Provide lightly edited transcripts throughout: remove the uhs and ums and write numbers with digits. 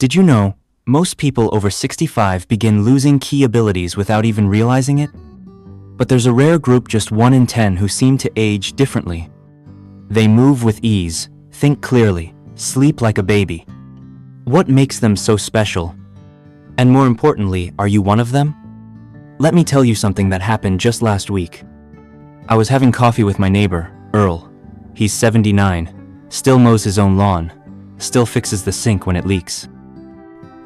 Did you know, most people over 65 begin losing key abilities without even realizing it? But there's a rare group, just 1 in 10, who seem to age differently. They move with ease, think clearly, sleep like a baby. What makes them so special? And more importantly, are you one of them? Let me tell you something that happened just last week. I was having coffee with my neighbor, Earl. He's 79, still mows his own lawn, still fixes the sink when it leaks.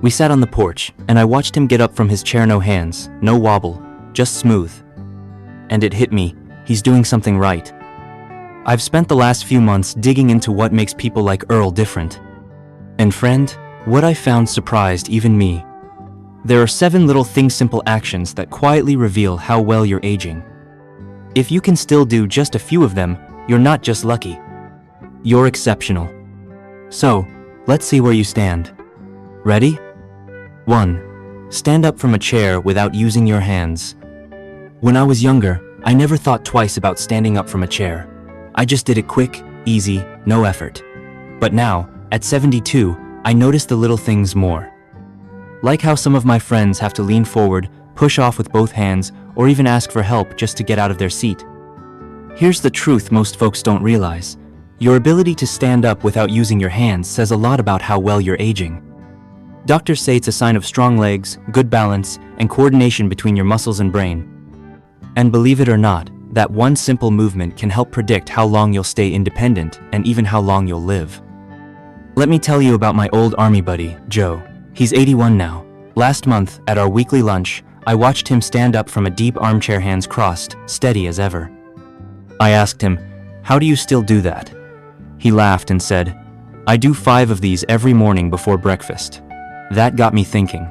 We sat on the porch, and I watched him get up from his chair, no hands, no wobble, just smooth. And it hit me, he's doing something right. I've spent the last few months digging into what makes people like Earl different. And friend, what I found surprised even me. There are 7 little things, simple actions that quietly reveal how well you're aging. If you can still do just a few of them, you're not just lucky. You're exceptional. So, let's see where you stand. Ready? 1. Stand up from a chair without using your hands. When I was younger, I never thought twice about standing up from a chair. I just did it quick, easy, no effort. But now, at 72, I notice the little things more. Like how some of my friends have to lean forward, push off with both hands, or even ask for help just to get out of their seat. Here's the truth most folks don't realize. Your ability to stand up without using your hands says a lot about how well you're aging. Doctors say it's a sign of strong legs, good balance, and coordination between your muscles and brain. And believe it or not, that one simple movement can help predict how long you'll stay independent and even how long you'll live. Let me tell you about my old army buddy, Joe. He's 81 now. Last month, at our weekly lunch, I watched him stand up from a deep armchair, hands crossed, steady as ever. I asked him, "How do you still do that?" He laughed and said, "I do 5 of these every morning before breakfast." That got me thinking.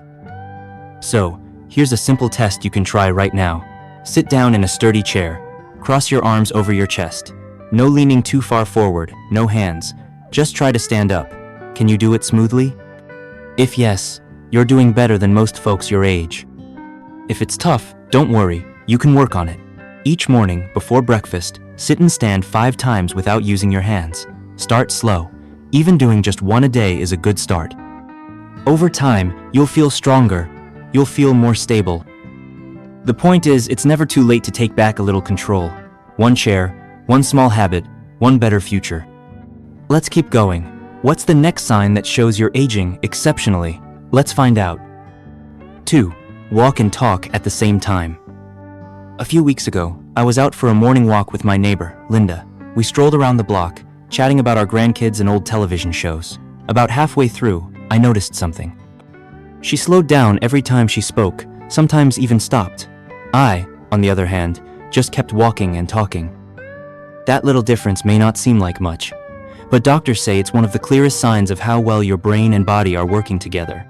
So, here's a simple test you can try right now. Sit down in a sturdy chair. Cross your arms over your chest. No leaning too far forward, no hands. Just try to stand up. Can you do it smoothly? If yes, you're doing better than most folks your age. If it's tough, don't worry, you can work on it. Each morning, before breakfast, sit and stand 5 times without using your hands. Start slow. Even doing just 1 a day is a good start. Over time, you'll feel stronger. You'll feel more stable. The point is, it's never too late to take back a little control. 1 chair, 1 small habit, 1 better future. Let's keep going. What's the next sign that shows you're aging exceptionally? Let's find out. 2. Walk and talk at the same time. A few weeks ago, I was out for a morning walk with my neighbor, Linda. We strolled around the block, chatting about our grandkids and old television shows. About halfway through, I noticed something. She slowed down every time she spoke, sometimes even stopped. I, on the other hand, just kept walking and talking. That little difference may not seem like much, but doctors say it's one of the clearest signs of how well your brain and body are working together.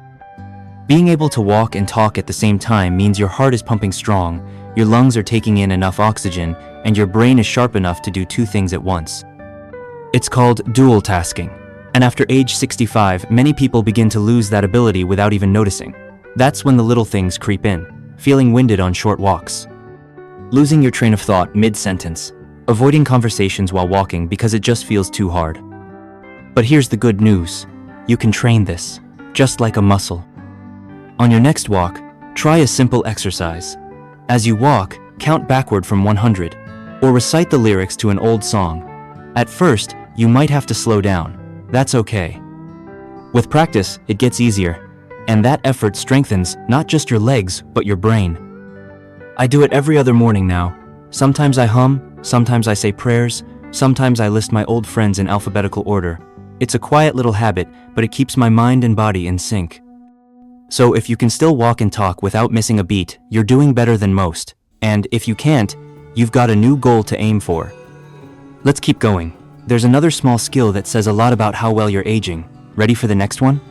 Being able to walk and talk at the same time means your heart is pumping strong, your lungs are taking in enough oxygen, and your brain is sharp enough to do 2 things at once. It's called dual tasking. And after age 65, many people begin to lose that ability without even noticing. That's when the little things creep in, feeling winded on short walks, losing your train of thought mid-sentence, avoiding conversations while walking because it just feels too hard. But here's the good news. You can train this, just like a muscle. On your next walk, try a simple exercise. As you walk, count backward from 100, or recite the lyrics to an old song. At first, you might have to slow down. That's okay. With practice, it gets easier, and that effort strengthens not just your legs, but your brain. I do it every other morning now. Sometimes I hum, sometimes I say prayers, sometimes I list my old friends in alphabetical order. It's a quiet little habit, but it keeps my mind and body in sync. So if you can still walk and talk without missing a beat, you're doing better than most. And if you can't, you've got a new goal to aim for. Let's keep going. There's another small skill that says a lot about how well you're aging. Ready for the next one?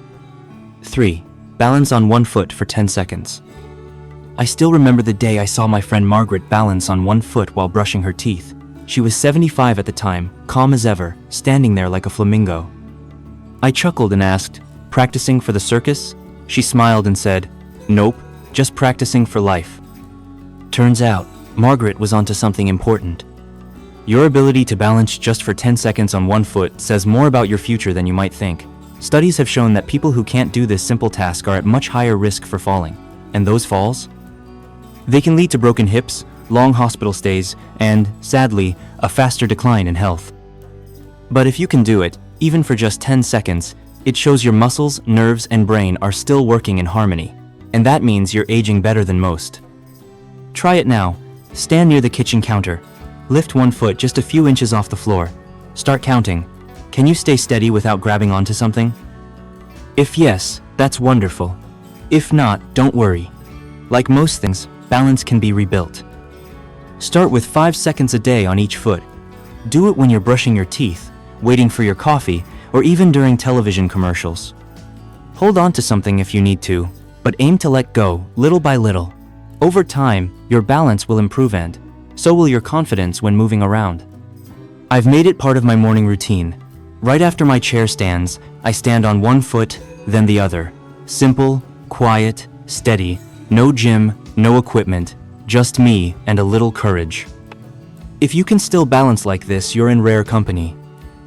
3. Balance on 1 foot for 10 seconds. I still remember the day I saw my friend Margaret balance on 1 foot while brushing her teeth. She was 75 at the time, calm as ever, standing there like a flamingo. I chuckled and asked, "Practicing for the circus?" She smiled and said, "Nope, just practicing for life." Turns out, Margaret was onto something important. Your ability to balance just for 10 seconds on 1 foot says more about your future than you might think. Studies have shown that people who can't do this simple task are at much higher risk for falling. And those falls? They can lead to broken hips, long hospital stays, and, sadly, a faster decline in health. But if you can do it, even for just 10 seconds, it shows your muscles, nerves, and brain are still working in harmony. And that means you're aging better than most. Try it now. Stand near the kitchen counter. Lift one foot just a few inches off the floor. Start counting. Can you stay steady without grabbing onto something? If yes, that's wonderful. If not, don't worry. Like most things, balance can be rebuilt. Start with 5 seconds a day on each foot. Do it when you're brushing your teeth, waiting for your coffee, or even during television commercials. Hold on to something if you need to, but aim to let go little by little. Over time, your balance will improve and so will your confidence when moving around. I've made it part of my morning routine. Right after my chair stands, I stand on one foot, then the other. Simple, quiet, steady, no gym, no equipment, just me and a little courage. If you can still balance like this, you're in rare company.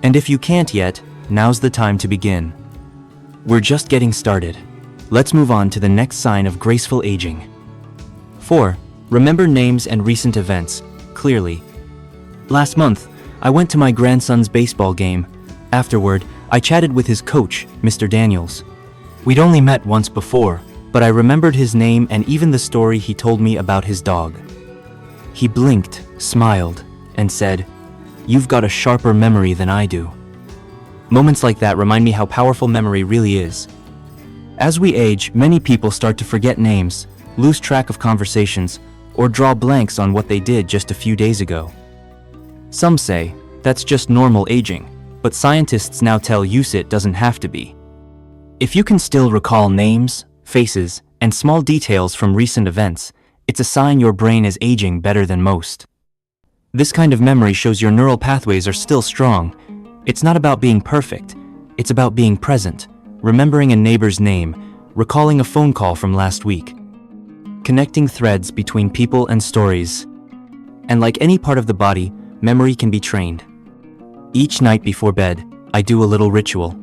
And if you can't yet, now's the time to begin. We're just getting started. Let's move on to the next sign of graceful aging. 4. Remember names and recent events clearly. Last month, I went to my grandson's baseball game. Afterward, I chatted with his coach, Mr. Daniels. We'd only met once before, but I remembered his name and even the story he told me about his dog. He blinked, smiled, and said, "You've got a sharper memory than I do." Moments like that remind me how powerful memory really is. As we age, many people start to forget names, lose track of conversations, or draw blanks on what they did just a few days ago. Some say that's just normal aging, but scientists now tell us it doesn't have to be. If you can still recall names, faces, and small details from recent events, it's a sign your brain is aging better than most. This kind of memory shows your neural pathways are still strong. It's not about being perfect, it's about being present, remembering a neighbor's name, recalling a phone call from last week, connecting threads between people and stories. And like any part of the body, memory can be trained. Each night before bed, I do a little ritual.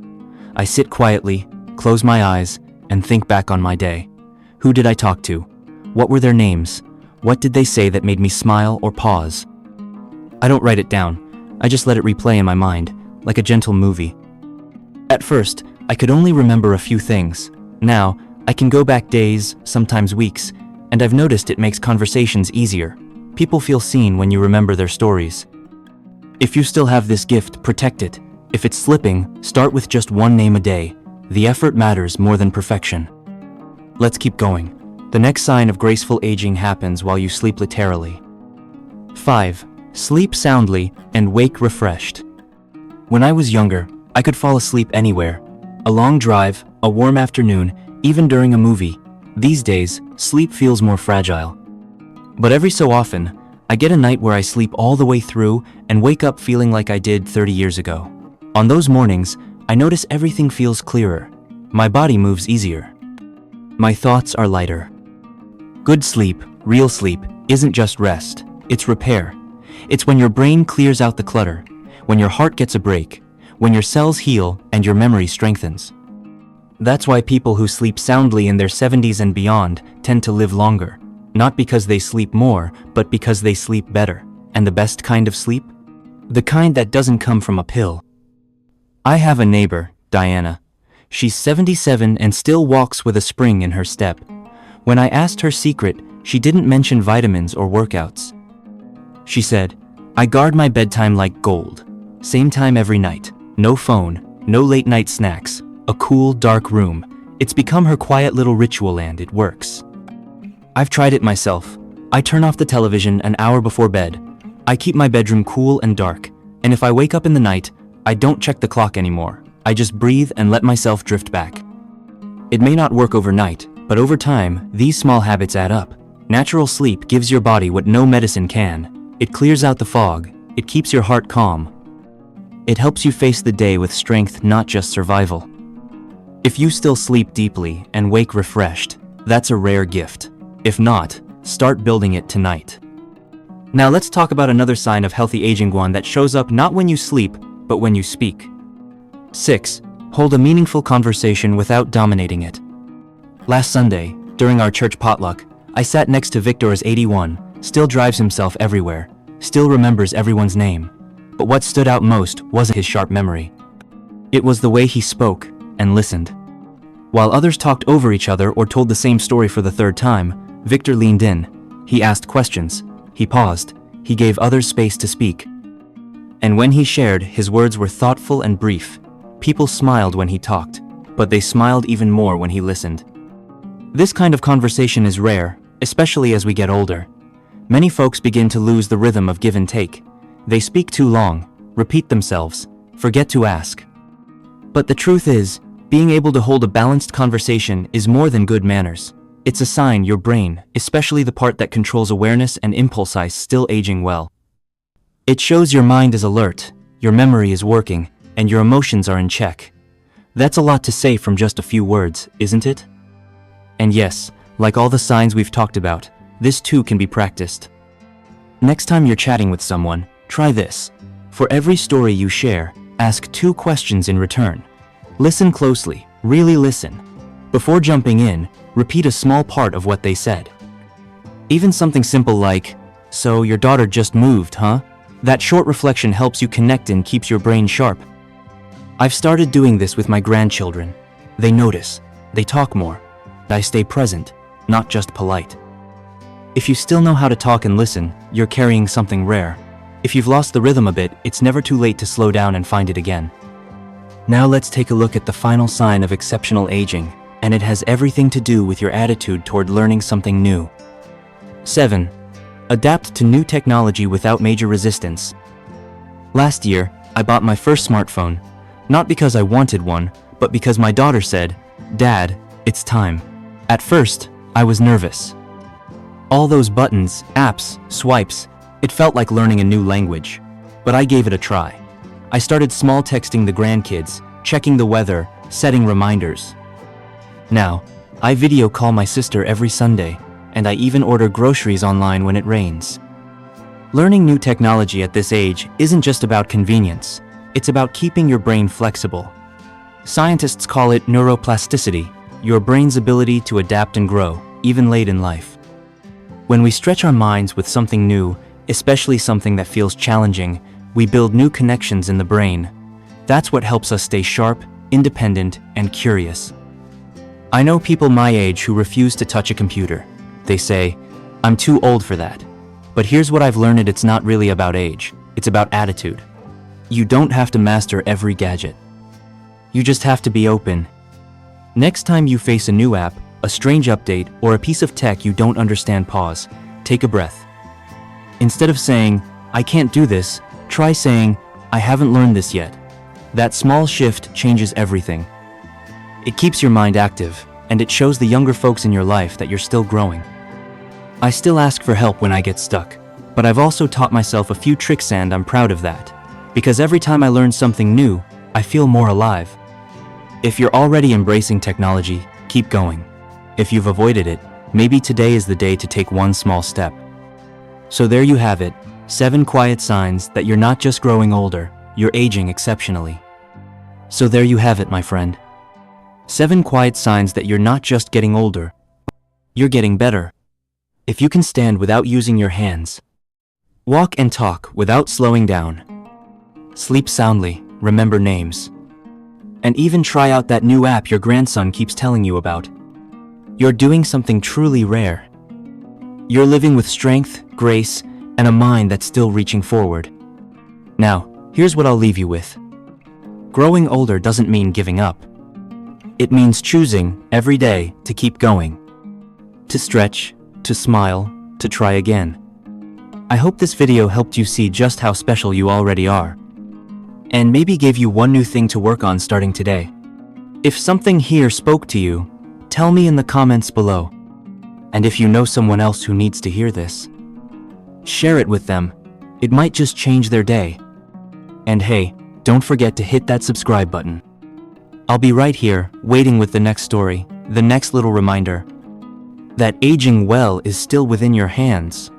I sit quietly, close my eyes, and think back on my day. Who did I talk to? What were their names? What did they say that made me smile or pause? I don't write it down. I just let it replay in my mind, like a gentle movie. At first, I could only remember a few things. Now, I can go back days, sometimes weeks, and I've noticed it makes conversations easier. People feel seen when you remember their stories. If you still have this gift, protect it. If it's slipping, start with just one name a day. The effort matters more than perfection. Let's keep going. The next sign of graceful aging happens while you sleep laterally. 5. Sleep soundly and wake refreshed. When I was younger, I could fall asleep anywhere. A long drive, a warm afternoon, even during a movie. These days, sleep feels more fragile. But every so often, I get a night where I sleep all the way through and wake up feeling like I did 30 years ago. On those mornings, I notice everything feels clearer. My body moves easier. My thoughts are lighter. Good sleep, real sleep, isn't just rest, it's repair. It's when your brain clears out the clutter, when your heart gets a break, when your cells heal and your memory strengthens. That's why people who sleep soundly in their 70s and beyond tend to live longer. Not because they sleep more, but because they sleep better. And the best kind of sleep? The kind that doesn't come from a pill. I have a neighbor, Diana. She's 77 and still walks with a spring in her step. When I asked her secret, she didn't mention vitamins or workouts. She said, "I guard my bedtime like gold. Same time every night. No phone, no late night snacks. A cool, dark room. It's become her quiet little ritual and it works." I've tried it myself. I turn off the television an hour before bed. I keep my bedroom cool and dark. And if I wake up in the night, I don't check the clock anymore. I just breathe and let myself drift back. It may not work overnight, but over time, these small habits add up. Natural sleep gives your body what no medicine can. It clears out the fog. It keeps your heart calm. It helps you face the day with strength, not just survival. If you still sleep deeply and wake refreshed, that's a rare gift. If not, start building it tonight. Now let's talk about another sign of healthy aging, one that shows up not when you sleep, but when you speak. 6. Hold a meaningful conversation without dominating it. Last Sunday, during our church potluck, I sat next to Victor's 81, still drives himself everywhere, still remembers everyone's name. But what stood out most wasn't his sharp memory. It was the way he spoke and listened. While others talked over each other or told the same story for the third time, Victor leaned in. He asked questions. He paused. He gave others space to speak. And when he shared, his words were thoughtful and brief. People smiled when he talked, but they smiled even more when he listened. This kind of conversation is rare, especially as we get older. Many folks begin to lose the rhythm of give and take. They speak too long, repeat themselves, forget to ask. But the truth is, being able to hold a balanced conversation is more than good manners. It's a sign your brain, especially the part that controls awareness and impulse, is still aging well. It shows your mind is alert, your memory is working, and your emotions are in check. That's a lot to say from just a few words, isn't it? And yes, like all the signs we've talked about, this too can be practiced. Next time you're chatting with someone, try this. For every story you share, ask 2 questions in return. Listen closely, really listen. Before jumping in, repeat a small part of what they said. Even something simple like, "So your daughter just moved, huh?" That short reflection helps you connect and keeps your brain sharp. I've started doing this with my grandchildren. They notice, they talk more. I stay present, not just polite. If you still know how to talk and listen, you're carrying something rare. If you've lost the rhythm a bit, it's never too late to slow down and find it again. Now let's take a look at the final sign of exceptional aging, and it has everything to do with your attitude toward learning something new. 7. Adapt to new technology without major resistance. Last year, I bought my first smartphone, not because I wanted one, but because my daughter said, "Dad, it's time." At first, I was nervous. All those buttons, apps, swipes, it felt like learning a new language. But I gave it a try. I started small, texting the grandkids, checking the weather, setting reminders. Now, I video call my sister every Sunday, and I even order groceries online when it rains. Learning new technology at this age isn't just about convenience, it's about keeping your brain flexible. Scientists call it neuroplasticity, your brain's ability to adapt and grow, even late in life. When we stretch our minds with something new, especially something that feels challenging, we build new connections in the brain. That's what helps us stay sharp, independent, and curious. I know people my age who refuse to touch a computer. They say, "I'm too old for that." But here's what I've learned: it's not really about age, it's about attitude. You don't have to master every gadget. You just have to be open. Next time you face a new app, a strange update, or a piece of tech you don't understand, pause, take a breath. Instead of saying, "I can't do this," try saying, "I haven't learned this yet." That small shift changes everything. It keeps your mind active, and it shows the younger folks in your life that you're still growing. I still ask for help when I get stuck, but I've also taught myself a few tricks, and I'm proud of that. Because every time I learn something new, I feel more alive. If you're already embracing technology, keep going. If you've avoided it, maybe today is the day to take one small step. So there you have it, 7 quiet signs that you're not just growing older, you're aging exceptionally. So there you have it, my friend. 7 quiet signs that you're not just getting older, you're getting better. If you can stand without using your hands, walk and talk without slowing down, sleep soundly, remember names, and even try out that new app your grandson keeps telling you about, you're doing something truly rare. You're living with strength, grace, and a mind that's still reaching forward. Now, here's what I'll leave you with. Growing older doesn't mean giving up. It means choosing, every day, to keep going. To stretch, to smile, to try again. I hope this video helped you see just how special you already are. And maybe gave you one new thing to work on starting today. If something here spoke to you, tell me in the comments below. And if you know someone else who needs to hear this, share it with them. It might just change their day. And hey, don't forget to hit that subscribe button. I'll be right here, waiting with the next story, the next little reminder that aging well is still within your hands.